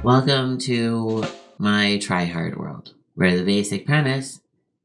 Welcome to my Tryhard world, where the basic premise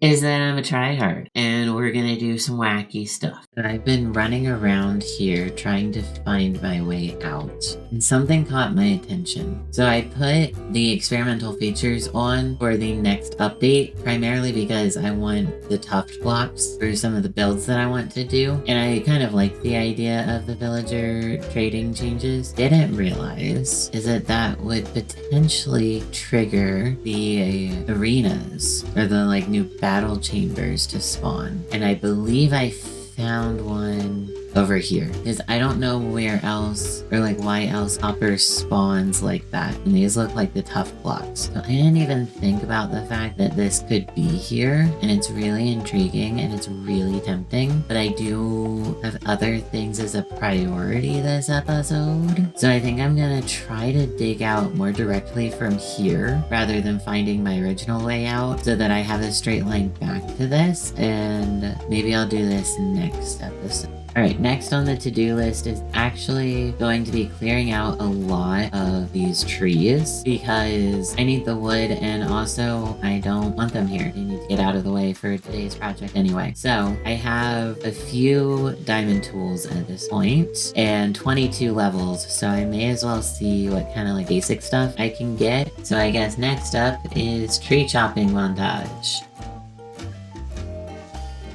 is that I'm a tryhard, and we're gonna do some wacky stuff. I've been running around here trying to find my way out, and something caught my attention. So I put the experimental features on for the next update, primarily because I want the tuft blocks for some of the builds that I want to do, and I kind of like the idea of the villager trading changes. Didn't realize is that that would potentially trigger the arenas, or the new battle chambers to spawn. And I believe I found one over here, because I don't know where else, or why else upper spawns like that, and these look like the tough blocks. So I didn't even think about the fact that this could be here, and it's really intriguing and it's really tempting, but I do have other things as a priority this episode. So I think I'm gonna try to dig out more directly from here rather than finding my original way out, so that I have a straight line back to this, and maybe I'll do this next episode. Alright, next on the to-do list is actually going to be clearing out a lot of these trees, because I need the wood, and also I don't want them here. They need to get out of the way for today's project anyway. So I have a few diamond tools at this point and 22 levels, so I may as well see what kind of basic stuff I can get. So I guess next up is tree chopping montage.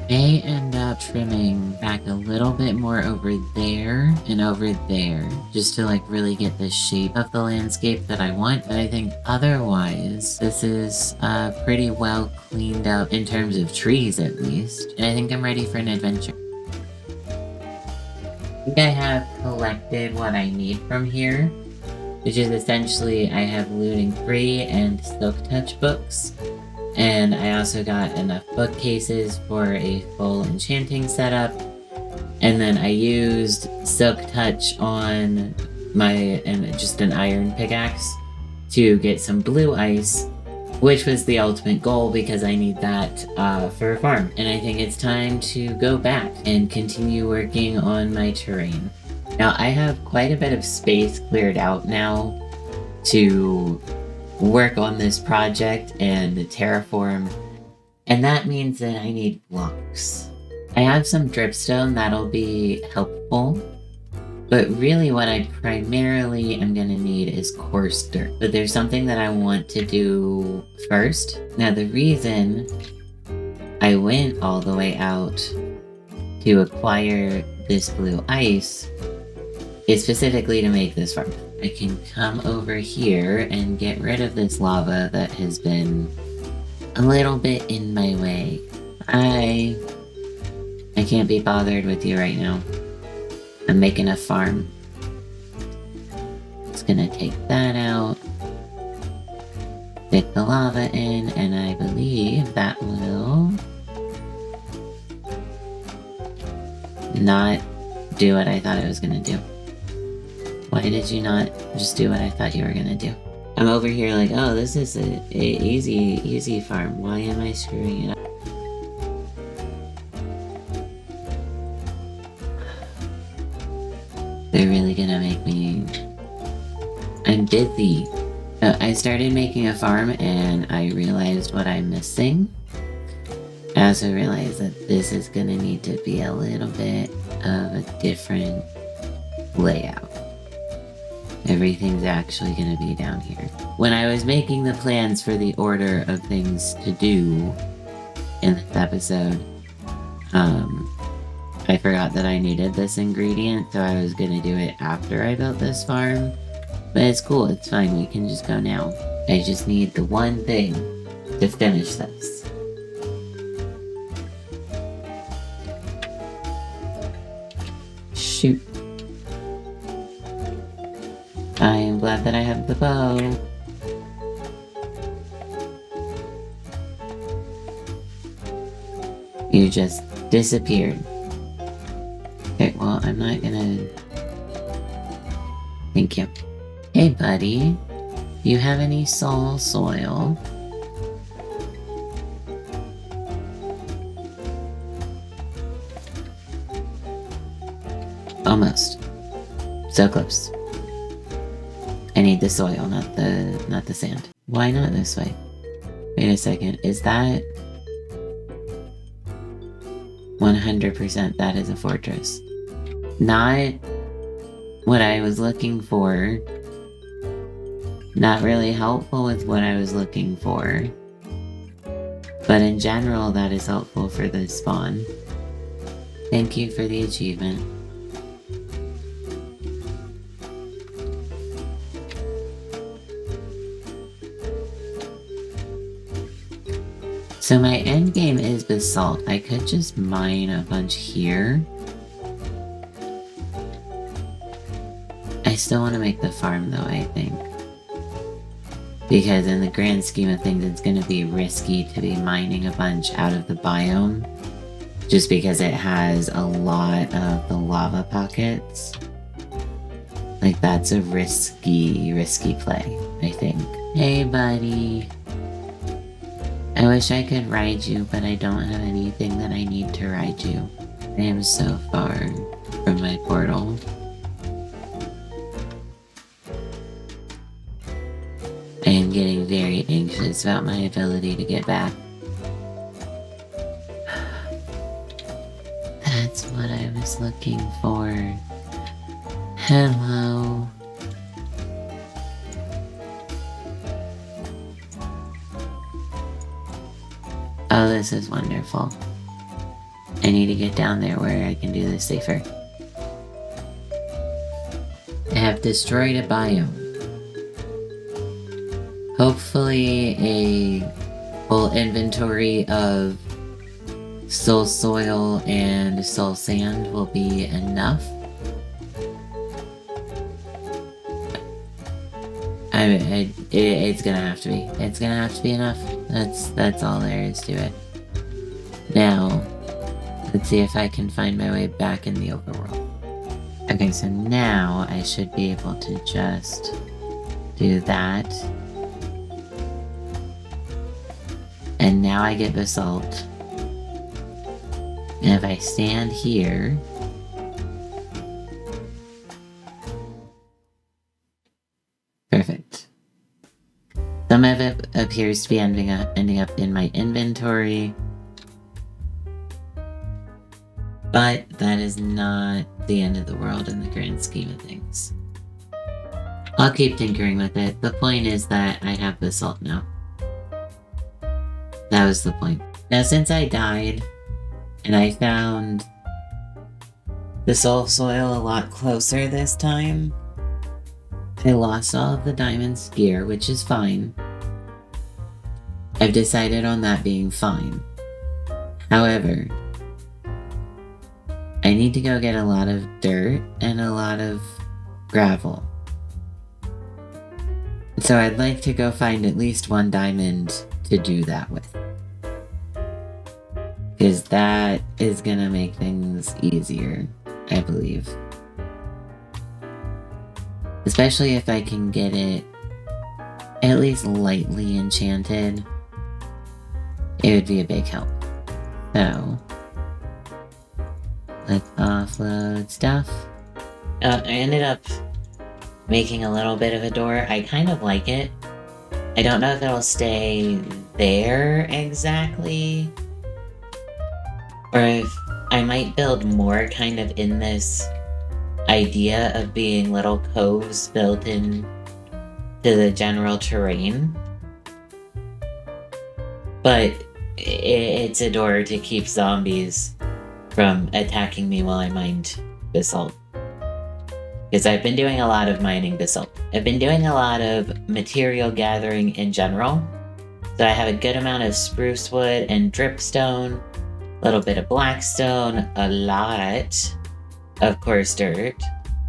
May end up trimming back a little bit more over there and over there, just to really get the shape of the landscape that I want. But I think otherwise this is pretty well cleaned up in terms of trees, at least, and I think I'm ready for an adventure. I think I have collected what I need from here, which is essentially I have Looting 3 and Silk Touch books. And I also got enough bookcases for a full enchanting setup. And then I used Silk Touch on just an iron pickaxe to get some blue ice, which was the ultimate goal because I need that for a farm. And I think it's time to go back and continue working on my terrain. Now I have quite a bit of space cleared out now to work on this project and terraform, and that means that I need blocks. I have some dripstone that'll be helpful, but really what I primarily am going to need is coarse dirt. But there's something that I want to do first. Now the reason I went all the way out to acquire this blue ice is specifically to make this farm. I can come over here and get rid of this lava that has been a little bit in my way. I can't be bothered with you right now. I'm making a farm. It's gonna take that out. Stick the lava in, and I believe that will not do what I thought it was gonna do. Why did you not just do what I thought you were gonna do? I'm over here oh, this is a easy farm. Why am I screwing it up? They're really gonna make me... I'm busy. I started making a farm and I realized what I'm missing. I also realized that this is gonna need to be a little bit of a different layout. Everything's actually gonna be down here. When I was making the plans for the order of things to do in this episode, I forgot that I needed this ingredient, so I was gonna do it after I built this farm. But it's cool, it's fine, we can just go now. I just need the one thing to finish this. Shoot. I am glad that I have the bow. You just disappeared. Okay, well, I'm not gonna... Thank you. Hey, buddy. Do you have any soil? Almost. So close. I need the soil, not the sand. Why not this way? Wait a second, is that 100% that is a fortress? Not what I was looking for. Not really helpful with what I was looking for. But in general, that is helpful for the spawn. Thank you for the achievement. So my end game is basalt. I could just mine a bunch here. I still want to make the farm though, I think. Because in the grand scheme of things, it's going to be risky to be mining a bunch out of the biome. Just because it has a lot of the lava pockets. Like, that's a risky play, I think. Hey, buddy. I wish I could ride you, but I don't have anything that I need to ride you. I am so far from my portal. I am getting very anxious about my ability to get back. That's what I was looking for. Hello. Oh, this is wonderful. I need to get down there where I can do this safer. I have destroyed a biome. Hopefully a full inventory of soul soil and soul sand will be enough. It's gonna have to be. It's gonna have to be enough. That's all there is to it. Now, let's see if I can find my way back in the overworld. Okay, so now I should be able to just do that. And now I get basalt. And if I stand here... Perfect. Some of it appears to be ending up in my inventory. But that is not the end of the world in the grand scheme of things. I'll keep tinkering with it. The point is that I have basalt now. That was the point. Now, since I died, and I found the soul soil a lot closer this time, I lost all of the diamonds gear, which is fine. I've decided on that being fine. However, I need to go get a lot of dirt and a lot of gravel. So I'd like to go find at least one diamond to do that with. Because that is gonna make things easier, I believe. Especially if I can get it at least lightly enchanted, it would be a big help. So, let's offload stuff. I ended up making a little bit of a door. I kind of like it. I don't know if it'll stay there exactly, or if I might build more kind of in this idea of being little coves built in to the general terrain. But it's a door to keep zombies from attacking me while I mined basalt. Because I've been doing a lot of mining basalt. I've been doing a lot of material gathering in general. So I have a good amount of spruce wood and dripstone, a little bit of blackstone, a lot of coarse dirt,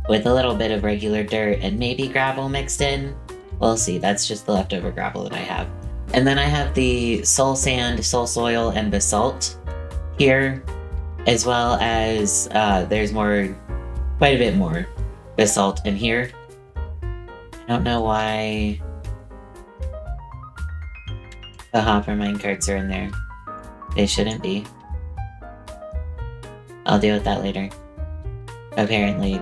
with a little bit of regular dirt and maybe gravel mixed in. We'll see, that's just the leftover gravel that I have. And then I have the soul sand, soul soil, and basalt here, as well as there's quite a bit more basalt in here. I don't know why the hopper minecarts are in there. They shouldn't be. I'll deal with that later. Apparently,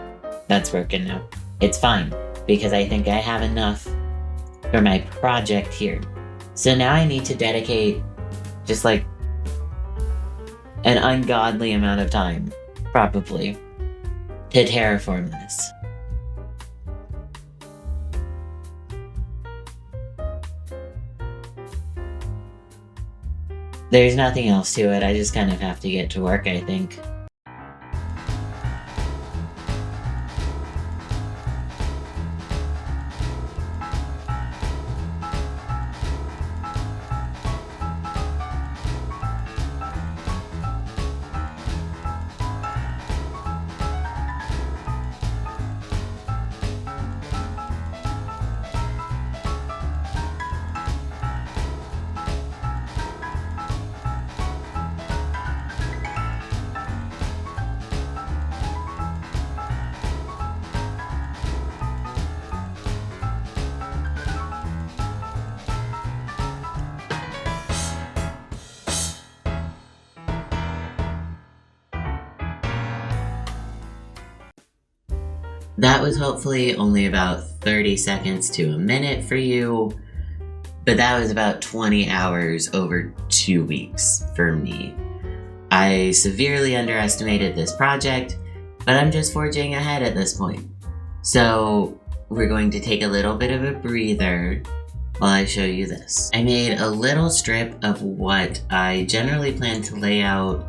that's broken now. It's fine, because I think I have enough for my project here. So now I need to dedicate just like an ungodly amount of time, probably, to terraform this. There's nothing else to it, I just kind of have to get to work, I think. That was hopefully only about 30 seconds to a minute for you, but that was about 20 hours over 2 weeks for me. I severely underestimated this project, but I'm just forging ahead at this point. So we're going to take a little bit of a breather while I show you this. I made a little strip of what I generally plan to lay out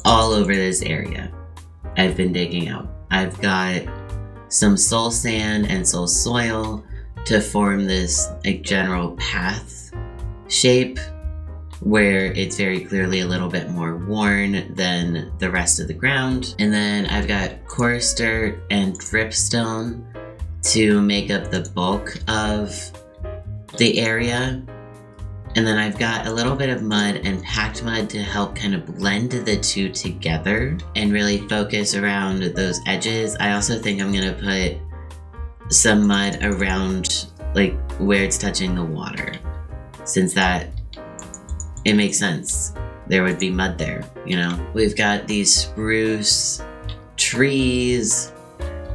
all over this area I've been digging out. I've got some soul sand and soul soil to form this like general path shape where it's very clearly a little bit more worn than the rest of the ground. And then I've got coarse dirt and dripstone to make up the bulk of the area. And then I've got a little bit of mud and packed mud to help kind of blend the two together and really focus around those edges. I also think I'm gonna put some mud around like where it's touching the water, since that it makes sense. There would be mud there, you know? We've got these spruce trees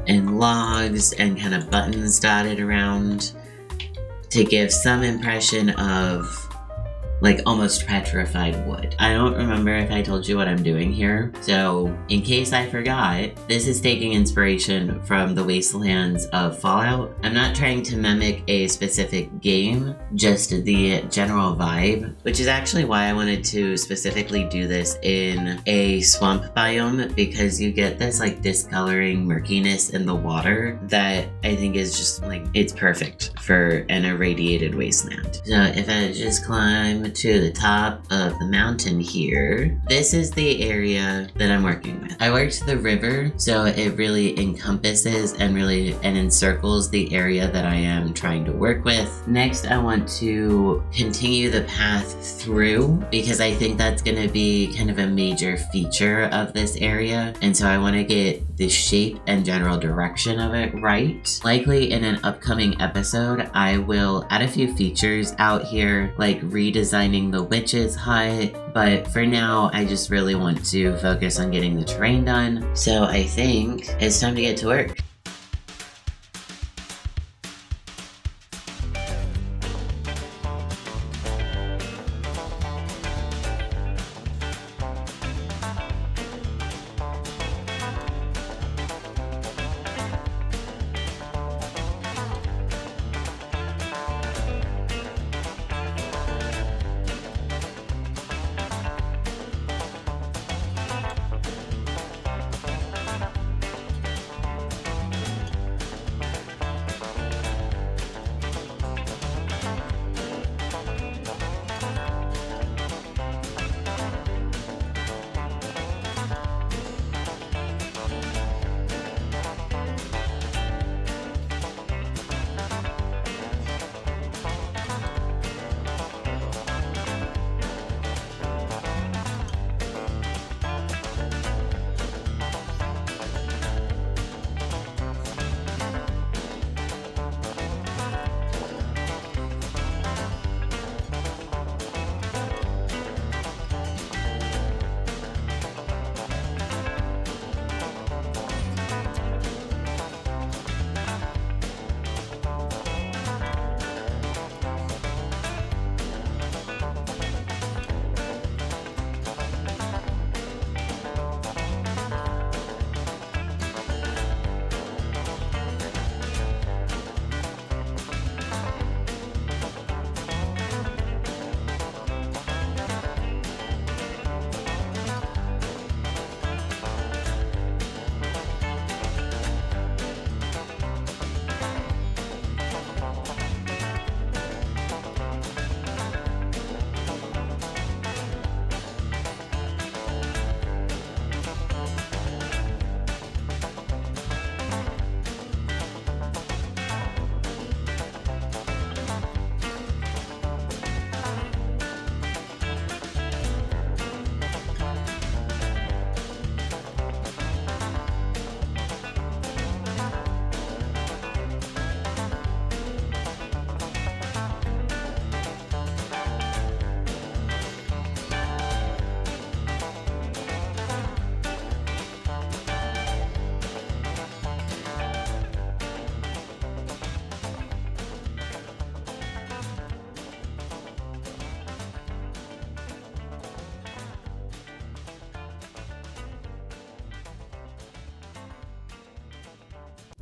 and logs and kind of buttons dotted around to give some impression of like almost petrified wood. I don't remember if I told you what I'm doing here, so in case I forgot, this is taking inspiration from the Wastelands of Fallout. I'm not trying to mimic a specific game, just the general vibe, which is actually why I wanted to specifically do this in a swamp biome, because you get this like discoloring murkiness in the water that I think is just like, it's perfect for an irradiated wasteland. So if I just climb to the top of the mountain here, this is the area that I'm working with. I worked the river, so it really encompasses and encircles the area that I am trying to work with. Next, I want to continue the path through, because I think that's going to be kind of a major feature of this area, and so I want to get the shape and general direction of it right. Likely in an upcoming episode, I will add a few features out here, like redesigning the witch's hut, but for now I just really want to focus on getting the terrain done. So I think it's time to get to work.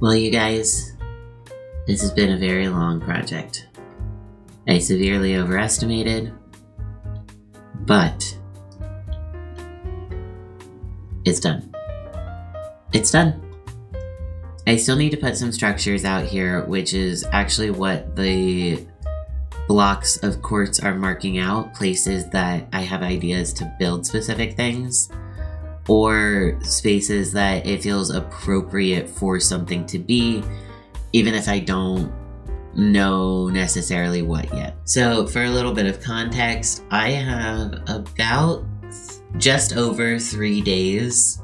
Well, you guys, this has been a very long project. I severely overestimated, but it's done. It's done. I still need to put some structures out here, which is actually what the blocks of quartz are marking out, places that I have ideas to build specific things, or spaces that it feels appropriate for something to be, even if I don't know necessarily what yet. So for a little bit of context, I have about just over 3 days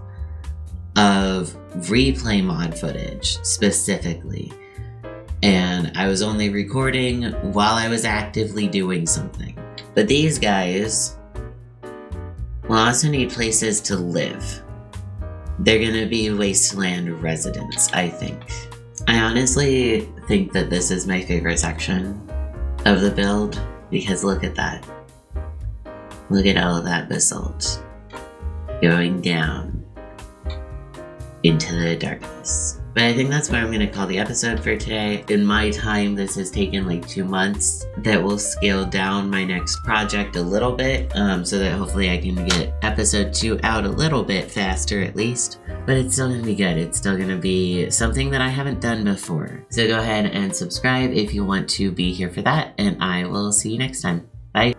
of replay mod footage specifically, and I was only recording while I was actively doing something. But these guys will also need places to live. They're gonna be Wasteland residents, I think. I honestly think that this is my favorite section of the build, because look at that. Look at all of that basalt going down into the darkness. But I think that's what I'm going to call the episode for today. In my time, this has taken like 2 months. That will scale down my next project a little bit, so that hopefully I can get episode 2 out a little bit faster at least. But it's still going to be good. It's still going to be something that I haven't done before. So go ahead and subscribe if you want to be here for that, and I will see you next time. Bye.